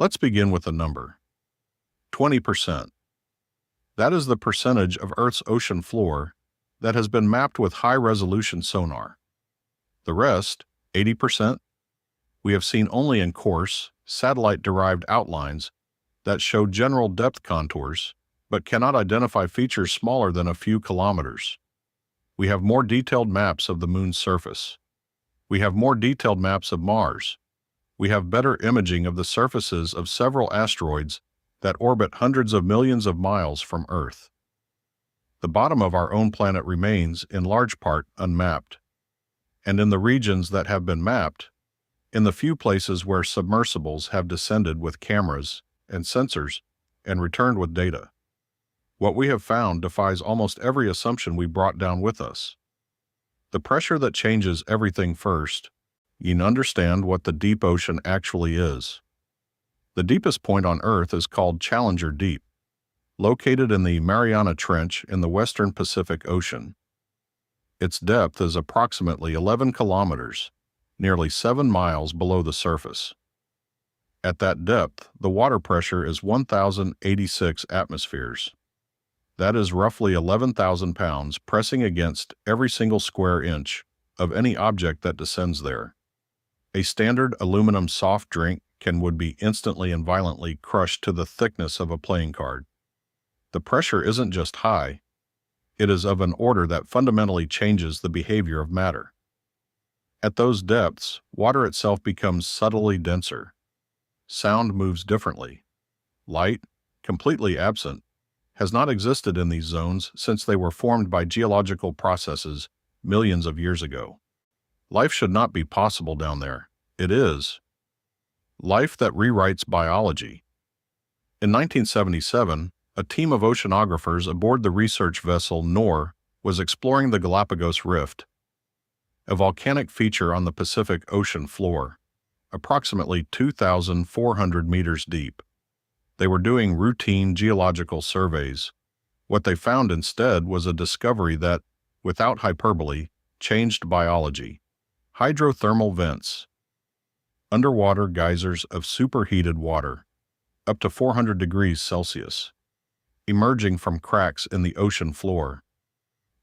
Let's begin with a number. 20%. That is the percentage of Earth's ocean floor that has been mapped with high-resolution sonar. The rest, 80%, we have seen only in coarse, satellite-derived outlines that show general depth contours, but cannot identify features smaller than a few kilometers. We have more detailed maps of the Moon's surface. We have more detailed maps of Mars. We have better imaging of the surfaces of several asteroids that orbit hundreds of millions of miles from Earth. The bottom of our own planet remains, in large part, unmapped. And in the regions that have been mapped, in the few places where submersibles have descended with cameras and sensors and returned with data, what we have found defies almost every assumption we brought down with us. The pressure that changes everything first, you understand what the deep ocean actually is. The deepest point on Earth is called Challenger Deep, located in the Mariana Trench in the western Pacific Ocean. Its depth is approximately 11 kilometers, nearly 7 miles below the surface. At that depth, the water pressure is 1,086 atmospheres. That is roughly 11,000 pounds pressing against every single square inch of any object that descends there. A standard aluminum soft drink would be instantly and violently crushed to the thickness of a playing card. The pressure isn't just high, it is of an order that fundamentally changes the behavior of matter. At those depths, water itself becomes subtly denser. Sound moves differently. Light, completely absent, has not existed in these zones since they were formed by geological processes millions of years ago. Life should not be possible down there. It is. Life that rewrites biology. In 1977, a team of oceanographers aboard the research vessel Nor was exploring the Galapagos Rift, a volcanic feature on the Pacific Ocean floor, approximately 2,400 meters deep. They were doing routine geological surveys. What they found instead was a discovery that, without hyperbole, changed biology. Hydrothermal vents. Underwater geysers of superheated water, up to 400 degrees Celsius, emerging from cracks in the ocean floor.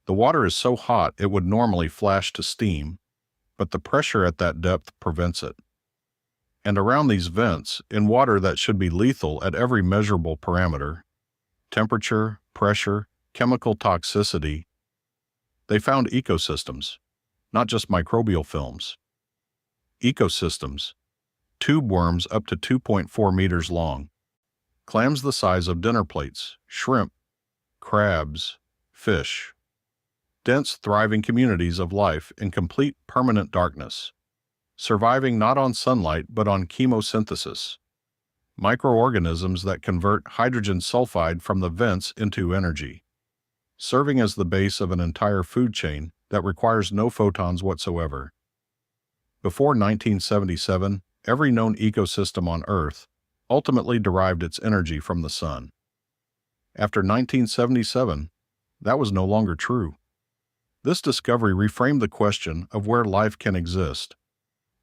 The water is so hot it would normally flash to steam, but the pressure at that depth prevents it. And around these vents, in water that should be lethal at every measurable parameter, temperature, pressure, chemical toxicity, they found ecosystems, not just microbial films. Ecosystems. Tube worms up to 2.4 meters long, clams the size of dinner plates, shrimp, crabs, fish. Dense, thriving communities of life in complete permanent darkness, surviving not on sunlight but on chemosynthesis. Microorganisms that convert hydrogen sulfide from the vents into energy, serving as the base of an entire food chain that requires no photons whatsoever. Before 1977, every known ecosystem on Earth ultimately derived its energy from the sun. After 1977, that was no longer true. This discovery reframed the question of where life can exist,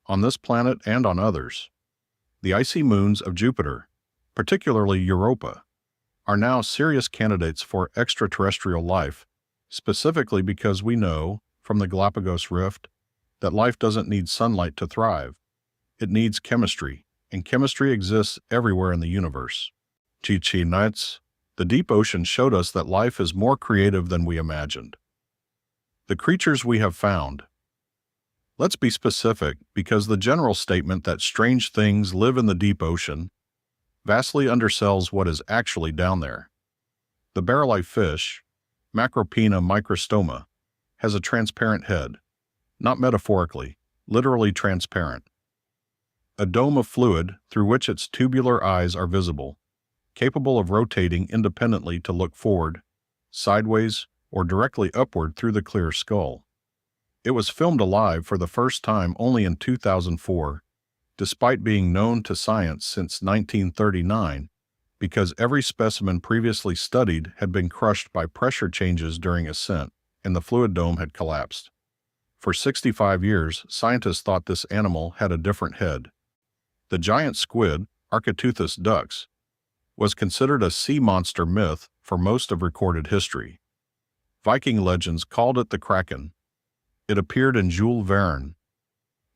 on this planet and on others. The icy moons of Jupiter, particularly Europa, are now serious candidates for extraterrestrial life, specifically because we know, from the Galapagos Rift, that life doesn't need sunlight to thrive. It needs chemistry, and chemistry exists everywhere in the universe. Chi-Chi Nights, the deep ocean showed us that life is more creative than we imagined. The creatures we have found. Let's be specific, because the general statement that strange things live in the deep ocean vastly undersells what is actually down there. The barrel-eye fish, Macropina microstoma, has a transparent head, not metaphorically, literally transparent. A dome of fluid through which its tubular eyes are visible, capable of rotating independently to look forward, sideways, or directly upward through the clear skull. It was filmed alive for the first time only in 2004, despite being known to science since 1939, because every specimen previously studied had been crushed by pressure changes during ascent, and the fluid dome had collapsed. For 65 years, scientists thought this animal had a different head. The giant squid, Architeuthis dux, was considered a sea monster myth for most of recorded history. Viking legends called it the Kraken. It appeared in Jules Verne.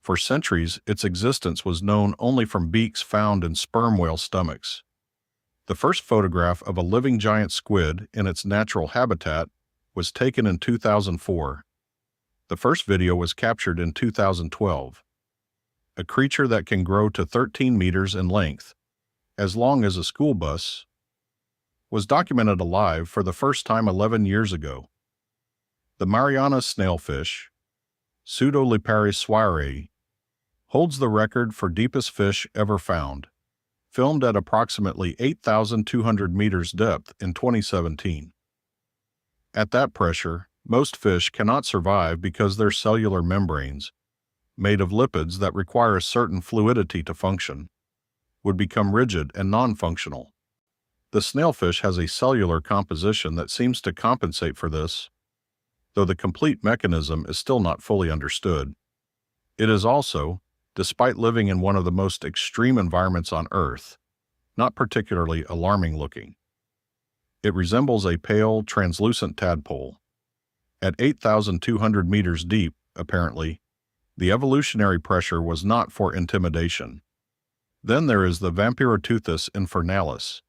For centuries, its existence was known only from beaks found in sperm whale stomachs. The first photograph of a living giant squid in its natural habitat was taken in 2004. The first video was captured in 2012. A creature that can grow to 13 meters in length, as long as a school bus, was documented alive for the first time 11 years ago. The Mariana snailfish, Pseudoliparis swirei, holds the record for deepest fish ever found, filmed at approximately 8,200 meters depth in 2017. At that pressure, most fish cannot survive because their cellular membranes, made of lipids that require a certain fluidity to function, would become rigid and non-functional. The snailfish has a cellular composition that seems to compensate for this, though the complete mechanism is still not fully understood. It is also, despite living in one of the most extreme environments on Earth, not particularly alarming looking. It resembles a pale, translucent tadpole. At 8,200 meters deep, apparently, the evolutionary pressure was not for intimidation. Then there is the Vampiroteuthis infernalis.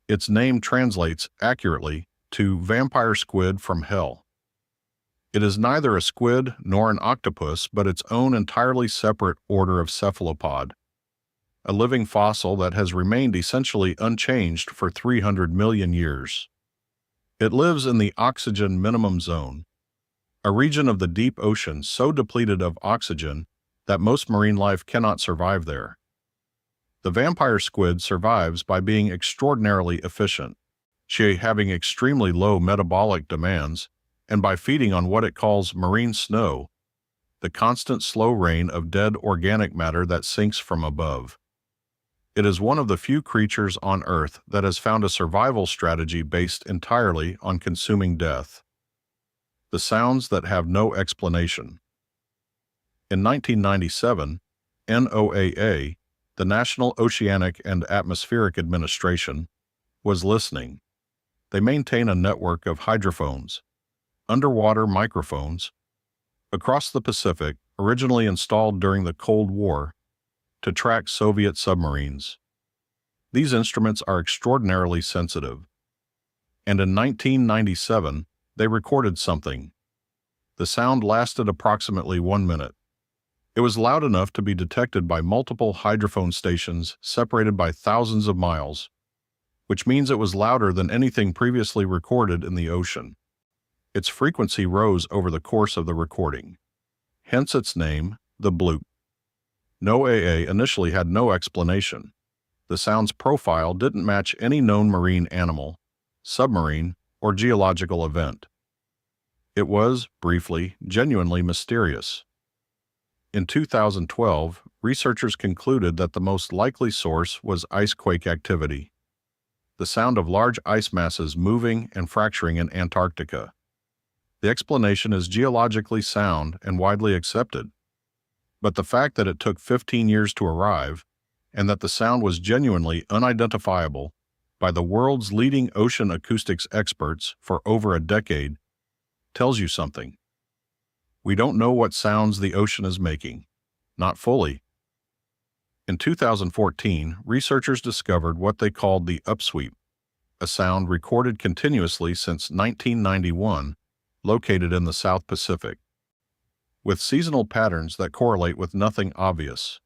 Its name translates accurately to vampire squid from hell. It is neither a squid nor an octopus, but its own entirely separate order of cephalopod, a living fossil that has remained essentially unchanged for 300 million years. It lives in the oxygen minimum zone, a region of the deep ocean so depleted of oxygen that most marine life cannot survive there. The vampire squid survives by being extraordinarily efficient, having extremely low metabolic demands, and by feeding on what it calls marine snow, the constant slow rain of dead organic matter that sinks from above. It is one of the few creatures on Earth that has found a survival strategy based entirely on consuming death. The sounds that have no explanation. In 1997, NOAA, the National Oceanic and Atmospheric Administration, was listening. They maintain a network of hydrophones, underwater microphones, across the Pacific, originally installed during the Cold War, to track Soviet submarines. These instruments are extraordinarily sensitive. And in 1997, they recorded something. The sound lasted approximately 1 minute. It was loud enough to be detected by multiple hydrophone stations separated by thousands of miles, which means it was louder than anything previously recorded in the ocean. Its frequency rose over the course of the recording. Hence its name, the bloop. NOAA initially had no explanation. The sound's profile didn't match any known marine animal, submarine, or geological event. It was, briefly, genuinely mysterious. In 2012, researchers concluded that the most likely source was icequake activity, the sound of large ice masses moving and fracturing in Antarctica. The explanation is geologically sound and widely accepted, but the fact that it took 15 years to arrive and that the sound was genuinely unidentifiable by the world's leading ocean acoustics experts for over a decade tells you something. We don't know what sounds the ocean is making, not fully. In 2014, researchers discovered what they called the upsweep, a sound recorded continuously since 1991, located in the South Pacific, with seasonal patterns that correlate with nothing obvious.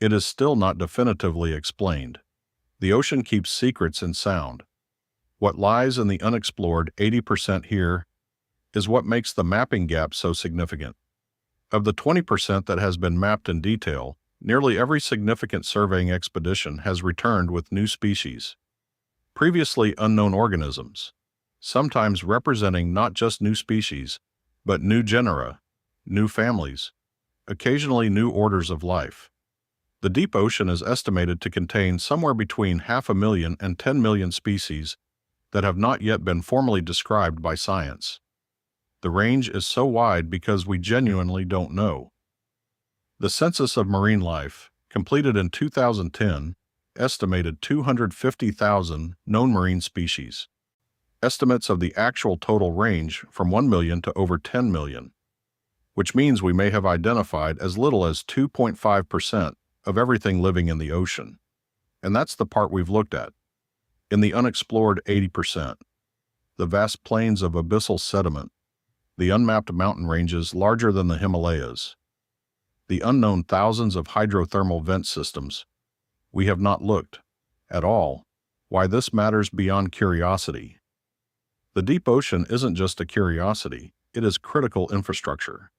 It is still not definitively explained. The ocean keeps secrets in sound. What lies in the unexplored 80% here is what makes the mapping gap so significant. Of the 20% that has been mapped in detail, nearly every significant surveying expedition has returned with new species, previously unknown organisms, sometimes representing not just new species, but new genera, new families, occasionally new orders of life. The deep ocean is estimated to contain somewhere between 500,000 and 10 million species that have not yet been formally described by science. The range is so wide because we genuinely don't know. The Census of Marine Life, completed in 2010 estimated 250,000 known marine species. Estimates of the actual total range from 1 million to over 10 million, which means we may have identified as little as 2.5% of everything living in the ocean. And that's the part we've looked at. In the unexplored 80%, the vast plains of abyssal sediment, the unmapped mountain ranges larger than the Himalayas, the unknown thousands of hydrothermal vent systems, we have not looked at all. Why this matters beyond curiosity. The deep ocean isn't just a curiosity, it is critical infrastructure.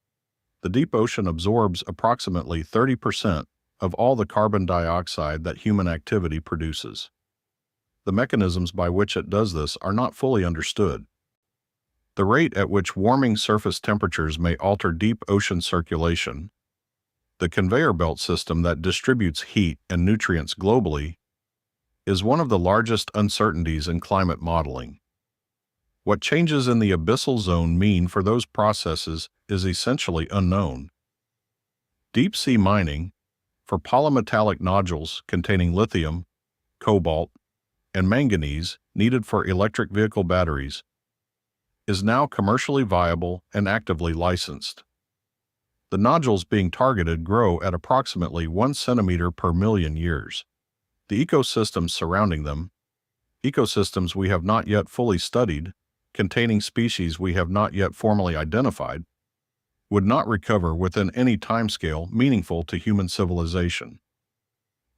The deep ocean absorbs approximately 30% of all the carbon dioxide that human activity produces. The mechanisms by which it does this are not fully understood. The rate at which warming surface temperatures may alter deep ocean circulation, the conveyor belt system that distributes heat and nutrients globally, is one of the largest uncertainties in climate modeling. What changes in the abyssal zone mean for those processes is essentially unknown. Deep-sea mining, for polymetallic nodules containing lithium, cobalt, and manganese needed for electric vehicle batteries, is now commercially viable and actively licensed. The nodules being targeted grow at approximately 1 centimeter per million years. The ecosystems surrounding them, ecosystems we have not yet fully studied, containing species we have not yet formally identified, would not recover within any timescale meaningful to human civilization.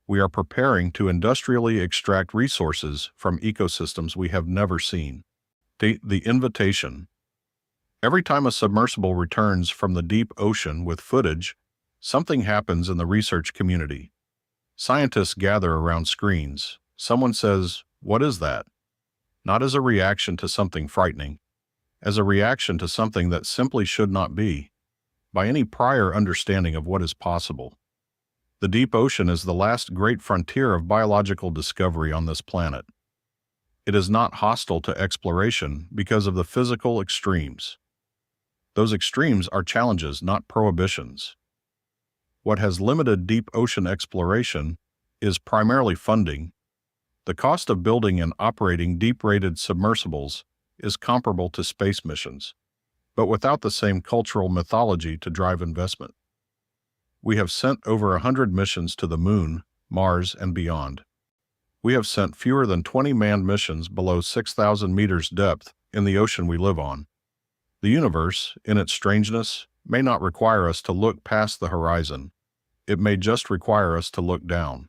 We are preparing to industrially extract resources from ecosystems we have never seen. The invitation. Every time a submersible returns from the deep ocean with footage, something happens in the research community. Scientists gather around screens. Someone says, "What is that?" Not as a reaction to something frightening, as a reaction to something that simply should not be, by any prior understanding of what is possible. The deep ocean is the last great frontier of biological discovery on this planet. It is not hostile to exploration because of the physical extremes. Those extremes are challenges, not prohibitions. What has limited deep ocean exploration is primarily funding. The cost of building and operating deep-rated submersibles is comparable to space missions, but without the same cultural mythology to drive investment. We have sent over 100 missions to the Moon, Mars, and beyond. We have sent fewer than 20 manned missions below 6,000 meters depth in the ocean we live on. The universe, in its strangeness, may not require us to look past the horizon. It may just require us to look down.